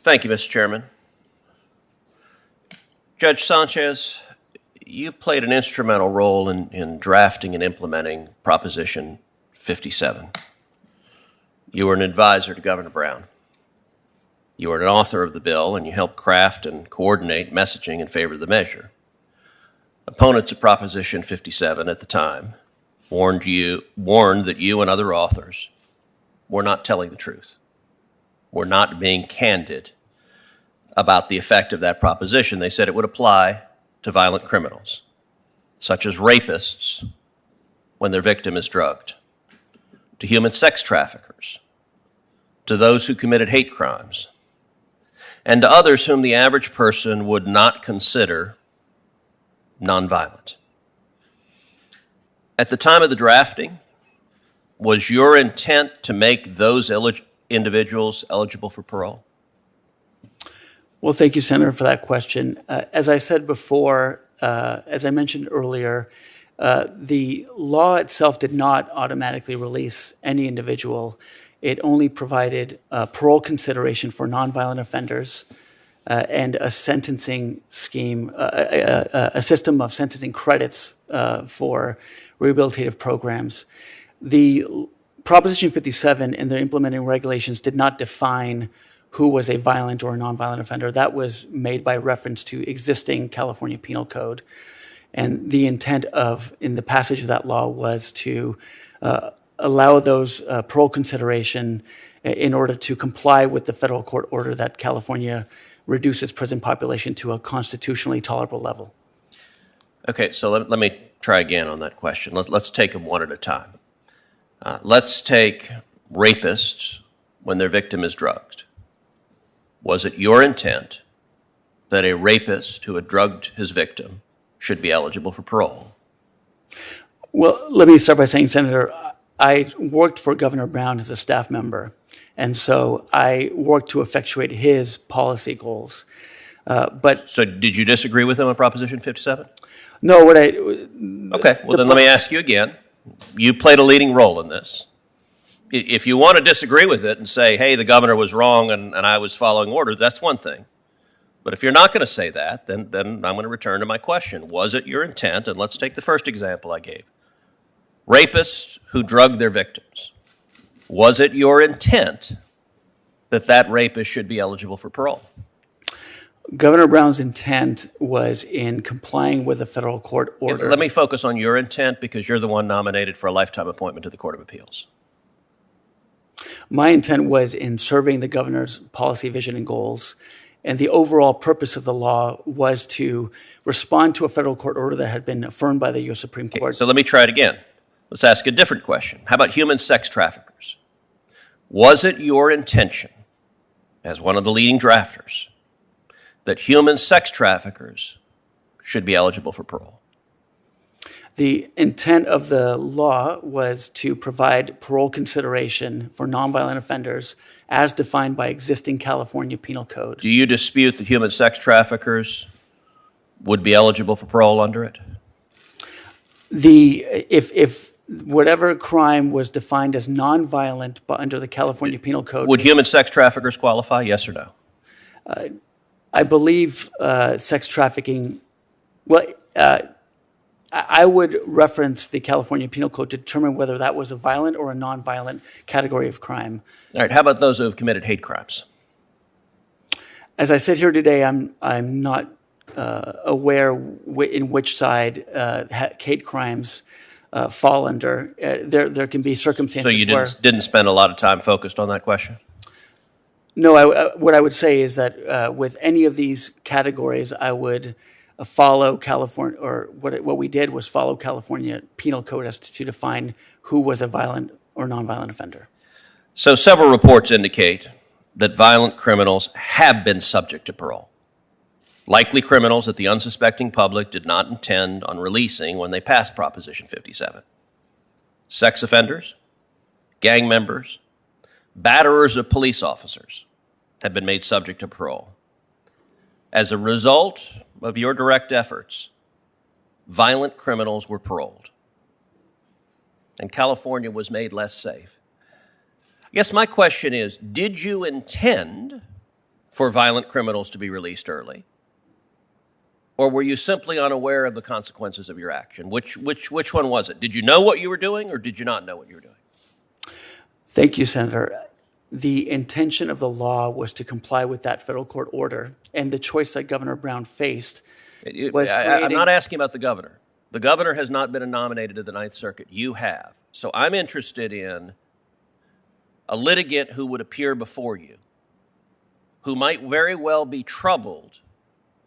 Thank you, Mr. Chairman. Judge Sanchez, you played an instrumental role in drafting and implementing Proposition 57. You were an advisor to Governor Brown. You were an author of the bill, and you helped craft and coordinate messaging in favor of the measure. Opponents of Proposition 57 at the time warned that you and other authors were not telling the truth. Were not being candid about the effect of that proposition. They said it would apply to violent criminals, such as rapists when their victim is drugged, to human sex traffickers, to those who committed hate crimes, and to others whom the average person would not consider nonviolent. At the time of the drafting, was your intent to make those individuals eligible for parole? Well, thank you, Senator, for that question. As I said before, as I mentioned earlier, the law itself did not automatically release any individual. It only provided parole consideration for nonviolent offenders and a sentencing scheme, a system of sentencing credits for rehabilitative programs. The Proposition 57 and the implementing regulations did not define who was a violent or a nonviolent offender. That was made by reference to existing California Penal Code. And the intent in the passage of that law was to allow those parole consideration in order to comply with the federal court order that California reduce its prison population to a constitutionally tolerable level. Okay, so let me try again on that question. Let's take them one at a time. Let's take rapists when their victim is drugged. Was it your intent that a rapist who had drugged his victim should be eligible for parole? Well, let me start by saying, Senator, I worked for Governor Brown as a staff member, and so I worked to effectuate his policy goals. So did you disagree with him on Proposition 57? No, Okay, well then let me ask you again. You played a leading role in this. If you want to disagree with it and say, hey, the governor was wrong and I was following orders, that's one thing. But if you're not going to say that, then I'm going to return to my question. Was it your intent? And let's take the first example I gave. Rapists who drugged their victims. Was it your intent that that rapist should be eligible for parole? Governor Brown's intent was in complying with the federal court order. Let me focus on your intent because you're the one nominated for a lifetime appointment to the Court of Appeals. My intent was in serving the governor's policy, vision, and goals. And the overall purpose of the law was to respond to a federal court order that had been affirmed by the U.S. Supreme Court. Okay, so let me try it again. Let's ask a different question. How about human sex traffickers? Was it your intention, as one of the leading drafters, that human sex traffickers should be eligible for parole? The intent of the law was to provide parole consideration for nonviolent offenders as defined by existing California Penal Code. Do you dispute that human sex traffickers would be eligible for parole under it? If whatever crime was defined as nonviolent under the California Penal Code... Would human sex traffickers qualify, yes or no? I believe sex trafficking... Well, I would reference the California Penal Code to determine whether that was a violent or a nonviolent category of crime. All right, how about those who have committed hate crimes? As I sit here today, I'm not aware in which side hate crimes fall under. There can be circumstances So you where... didn't spend a lot of time focused on that question? No, what I would say is that with any of these categories, I would follow California, or what we did was follow California Penal Code as to define who was a violent or nonviolent offender. So several reports indicate that violent criminals have been subject to parole. Likely criminals that the unsuspecting public did not intend on releasing when they passed Proposition 57. Sex offenders, gang members, batterers of police officers have been made subject to parole. As a result of your direct efforts, violent criminals were paroled, and California was made less safe. I guess my question is, did you intend for violent criminals to be released early? Or were you simply unaware of the consequences of your action? Which one was it? Did you know what you were doing, or did you not know what you were doing? Thank you, Senator. The intention of the law was to comply with that federal court order, and the choice that Governor Brown faced was I'm not asking about the governor. The governor has not been nominated to the Ninth Circuit. You have. So I'm interested in a litigant who would appear before you, who might very well be troubled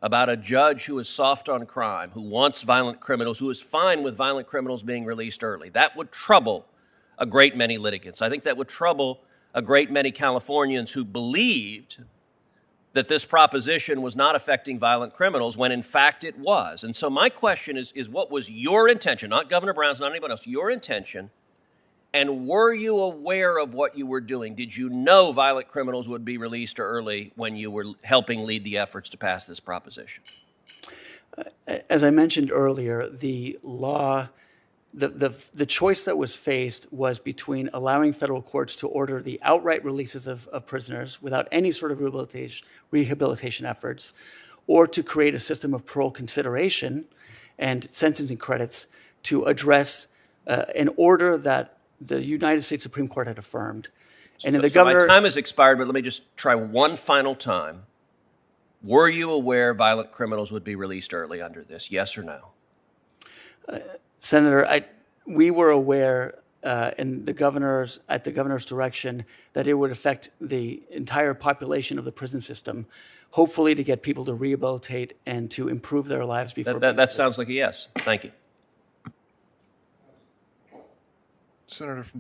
about a judge who is soft on crime, who wants violent criminals, who is fine with violent criminals being released early. That would trouble a great many litigants. I think that would trouble a great many Californians who believed that this proposition was not affecting violent criminals when in fact it was. And so my question is what was your intention, not Governor Brown's, not anybody else, your intention, and were you aware of what you were doing? Did you know violent criminals would be released early when you were helping lead the efforts to pass this proposition? As I mentioned earlier, the law, the choice that was faced was between allowing federal courts to order the outright releases of prisoners without any sort of rehabilitation efforts, or to create a system of parole consideration and sentencing credits to address an order that the United States Supreme Court had affirmed. And in the governor, my time has expired, but let me just try one final time. Were you aware violent criminals would be released early under this? Yes or no? Senator, we were aware at the governor's direction that it would affect the entire population of the prison system, hopefully to get people to rehabilitate and to improve their lives before. That sounds like a yes. Thank you. Senator from